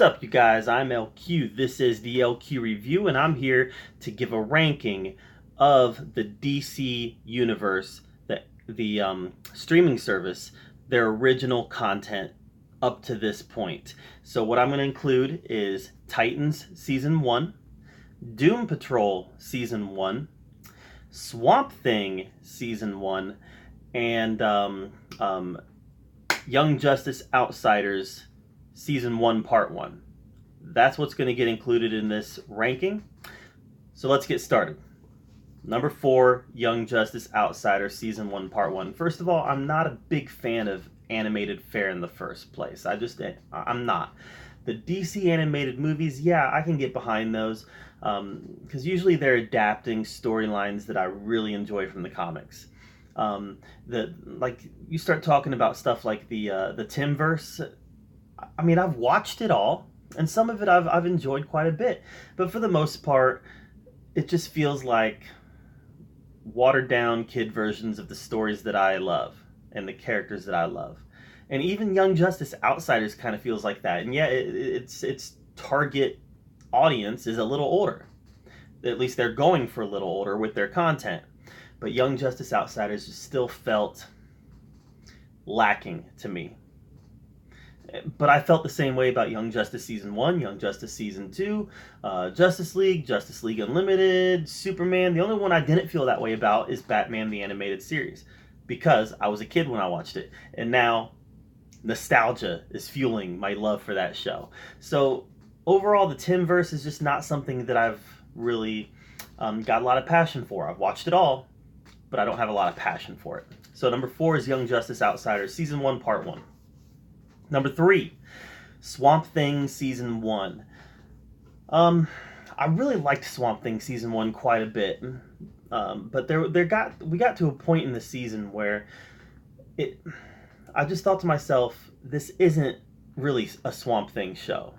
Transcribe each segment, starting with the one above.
What's up, you guys? I'm LQ. This is the LQ Review, and I'm here to give a ranking of the DC Universe, the streaming service, their original content up to this point. So, what I'm going to include is Titans Season 1, Doom Patrol Season 1, Swamp Thing Season 1, and Young Justice Outsiders Season 1 Part 1. That's what's going to get included in this ranking. So let's get started. Number 4, Young Justice Outsiders Season 1 Part 1. First of all, I'm not a big fan of animated fare in the first place. I'm not. The DC animated movies, yeah, I can get behind those, because usually they're adapting storylines that I really enjoy from the comics. You start talking about stuff like the Timverse. I mean, I've watched it all, and some of it I've enjoyed quite a bit, but for the most part, it just feels like watered down kid versions of the stories that I love and the characters that I love. And even Young Justice Outsiders kind of feels like that. And yeah, its target audience is a little older. At least they're going for a little older with their content. But Young Justice Outsiders just still felt lacking to me. But I felt the same way about Young Justice Season 1, Young Justice Season 2, Justice League Unlimited, Superman. The only one I didn't feel that way about is Batman the Animated Series, because I was a kid when I watched it, and now nostalgia is fueling my love for that show. So overall, the Timverse is just not something that I've really got a lot of passion for. I've watched it all, but I don't have a lot of passion for it. So number 4 is Young Justice Outsiders Season 1 Part 1. Number 3, Swamp Thing Season 1. I really liked Swamp Thing Season 1 quite a bit, but we got to a point in the season where I just thought to myself, this isn't really a Swamp Thing show.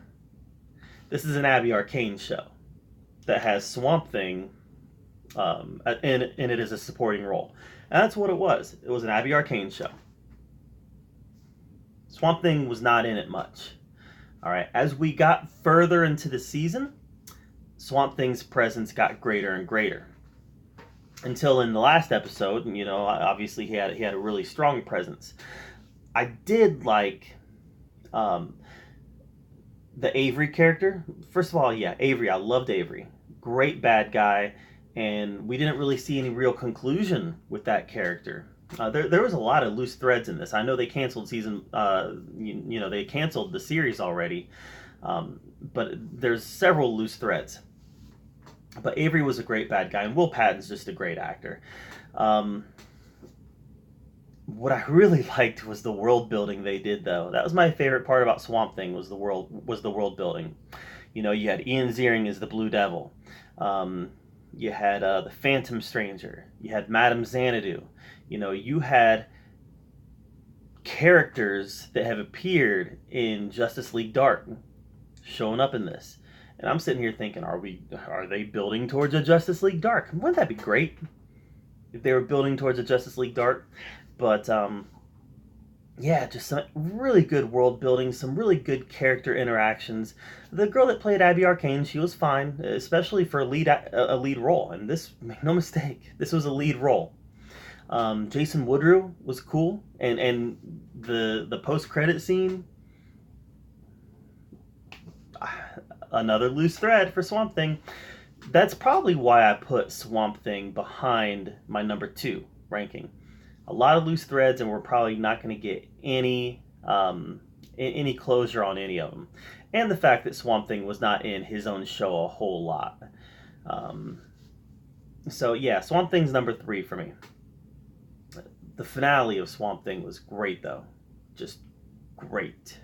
This is an Abby Arcane show that has Swamp Thing in it as a supporting role. And that's what it was. It was an Abby Arcane show. Swamp Thing was not in it much. All right, as we got further into the season, Swamp Thing's presence got greater and greater. Until in the last episode, obviously he had a really strong presence. I did like the Avery character. First of all, yeah, Avery. I loved Avery. Great bad guy, and we didn't really see any real conclusion with that character. There was a lot of loose threads in this. I know they canceled they canceled the series already, but there's several loose threads. But Avery was a great bad guy, and Will Patton's just a great actor. What I really liked was the world building they did, though. That was my favorite part about Swamp Thing was the world building. You had Ian Ziering as the Blue Devil. You had the Phantom Stranger. You had Madame Xanadu. You had characters that have appeared in Justice League Dark showing up in this. And I'm sitting here thinking, are they building towards a Justice League Dark? Wouldn't that be great if they were building towards a Justice League Dark? But yeah, just some really good world building, some really good character interactions. The girl that played Abby Arcane, she was fine, especially for a lead role. And this, make no mistake, this was a lead role. Jason Woodrue was cool, and the post-credit scene, another loose thread for Swamp Thing. That's probably why I put Swamp Thing behind my number 2 ranking. A lot of loose threads, and we're probably not going to get any closure on any of them. And the fact that Swamp Thing was not in his own show a whole lot. So yeah, Swamp Thing's number 3 for me. The finale of Swamp Thing was great, though. Just great.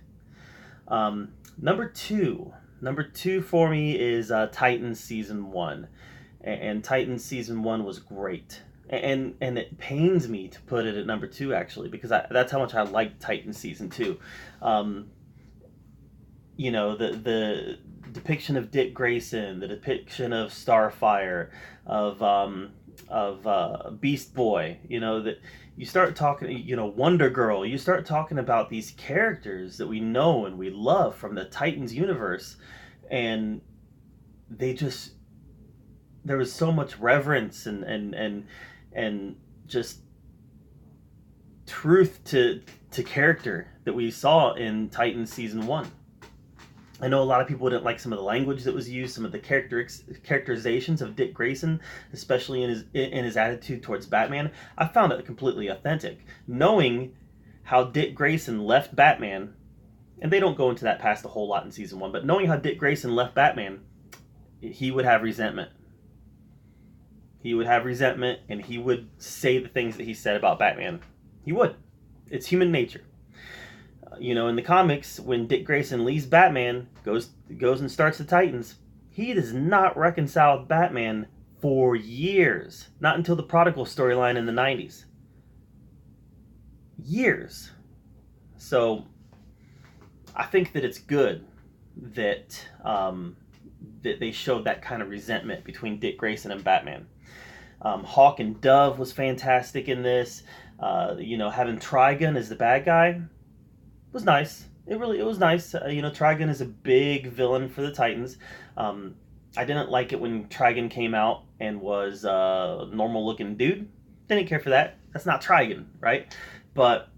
Number two for me is Titans Season 1. And Titans Season 1 was great. And it pains me to put it at number 2, actually, because that's how much I liked Titans Season 2. The depiction of Dick Grayson, the depiction of Starfire, of Beast Boy, that you start talking, Wonder Girl, you start talking about these characters that we know and we love from the Titans universe, and they just there was so much reverence and just truth to character that we saw in Titans season 1. I know a lot of people didn't like some of the language that was used, some of the characterizations of Dick Grayson, especially in his attitude towards Batman. I found it completely authentic, knowing how Dick Grayson left Batman, and they don't go into that past a whole lot in season 1, but knowing how Dick Grayson left Batman, he would have resentment. He would have resentment, and he would say the things that he said about Batman. He would. It's human nature. In the comics, when Dick Grayson leaves Batman, goes and starts the Titans, he does not reconcile with Batman for years. Not until the Prodigal storyline in the 90s. Years. So, I think that it's good that that they showed that kind of resentment between Dick Grayson and Batman. Hawk and Dove was fantastic in this. Having Trigun as the bad guy was nice. It was nice. Trigun is a big villain for the Titans. I didn't like it when Trigun came out and was a normal looking dude. Didn't care for that. That's not Trigun, right? But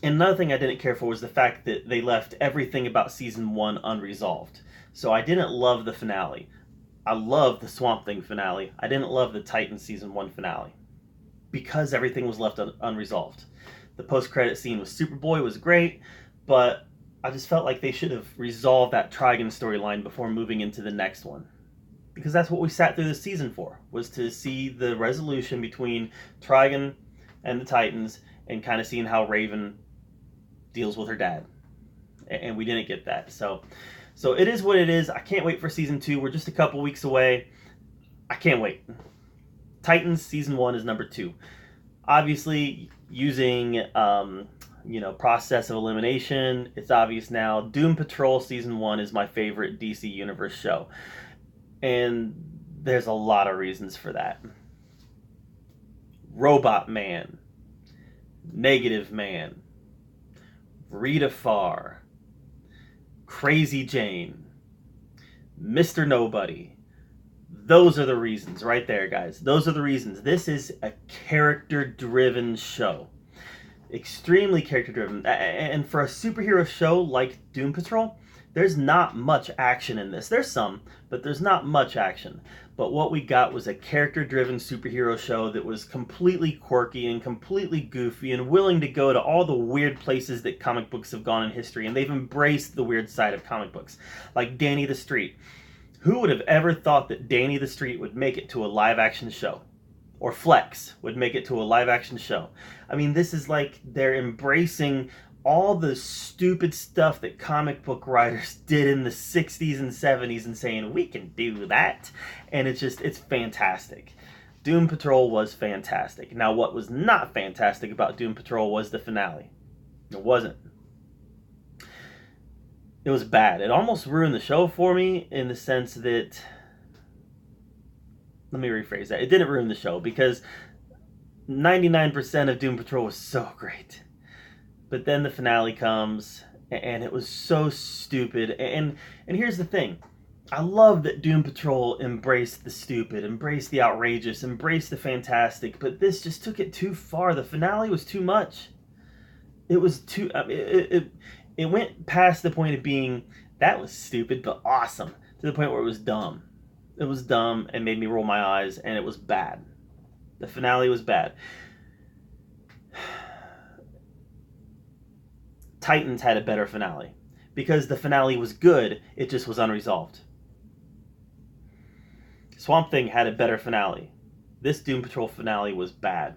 another thing I didn't care for was the fact that they left everything about season 1 unresolved. So I didn't love the finale. I loved the Swamp Thing finale. I didn't love the Titans season 1 finale because everything was left unresolved. The post-credit scene with Superboy was great, but I just felt like they should have resolved that Trigun storyline before moving into the next one. Because that's what we sat through this season for, was to see the resolution between Trigun and the Titans and kind of seeing how Raven deals with her dad. And we didn't get that. So it is what it is. I can't wait for season 2. We're just a couple weeks away. I can't wait. Titans season 1 is number 2. Obviously, using process of elimination, it's obvious now. Doom Patrol season 1 is my favorite DC Universe show, and there's a lot of reasons for that. Robot Man, Negative Man, Rita Farr, Crazy Jane, Mr. Nobody. Those are the reasons right there, guys. Those are the reasons. This is a character-driven show. Extremely character-driven. And for a superhero show like Doom Patrol, there's not much action in this. There's some, but there's not much action. But what we got was a character-driven superhero show that was completely quirky and completely goofy and willing to go to all the weird places that comic books have gone in history. And they've embraced the weird side of comic books. Like Danny the Street. Who would have ever thought that Danny the Street would make it to a live-action show? Or Flex would make it to a live-action show? I mean, this is like they're embracing all the stupid stuff that comic book writers did in the 60s and 70s and saying, we can do that. And it's fantastic. Doom Patrol was fantastic. Now, what was not fantastic about Doom Patrol was the finale. It wasn't. It was bad. It almost ruined the show for me in the sense that... Let me rephrase that. It didn't ruin the show because 99% of Doom Patrol was so great. But then the finale comes and it was so stupid. And here's the thing. I love that Doom Patrol embraced the stupid, embraced the outrageous, embraced the fantastic, but this just took it too far. The finale was too much. It was too... It went past the point of being, that was stupid, but awesome, to the point where it was dumb. It was dumb and made me roll my eyes, and it was bad. The finale was bad. Titans had a better finale. Because the finale was good, it just was unresolved. Swamp Thing had a better finale. This Doom Patrol finale was bad.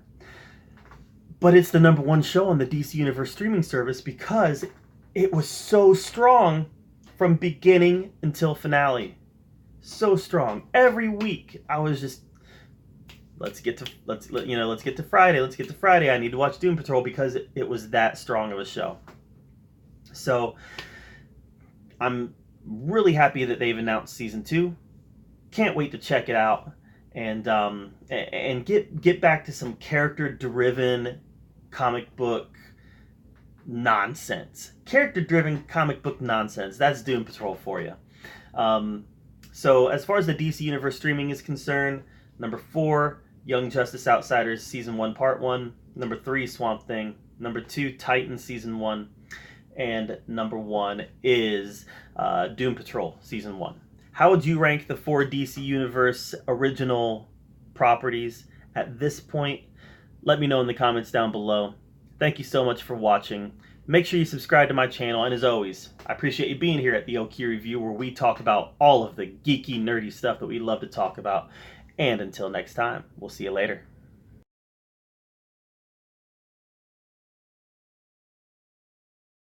But it's the number 1 show on the DC Universe streaming service because it was so strong from beginning until finale. So strong. Every week I was just, let's get to Friday. Let's get to Friday. I need to watch Doom Patrol because it was that strong of a show. So I'm really happy that they've announced season 2. Can't wait to check it out. and get back to some character driven comic book nonsense. Character driven comic book nonsense. That's Doom Patrol for you. Um, so as far as the DC Universe streaming is concerned, number 4, Young Justice Outsiders Season 1 Part 1. Number 3, Swamp Thing. Number 2, Titan Season 1. And number 1 is Doom Patrol Season 1. How would you rank the 4 DC Universe original properties at this point? Let me know in the comments down below. Thank you so much for watching. Make sure you subscribe to my channel, and as always, I appreciate you being here at the Oki Review, where we talk about all of the geeky, nerdy stuff that we love to talk about. And until next time, we'll see you later.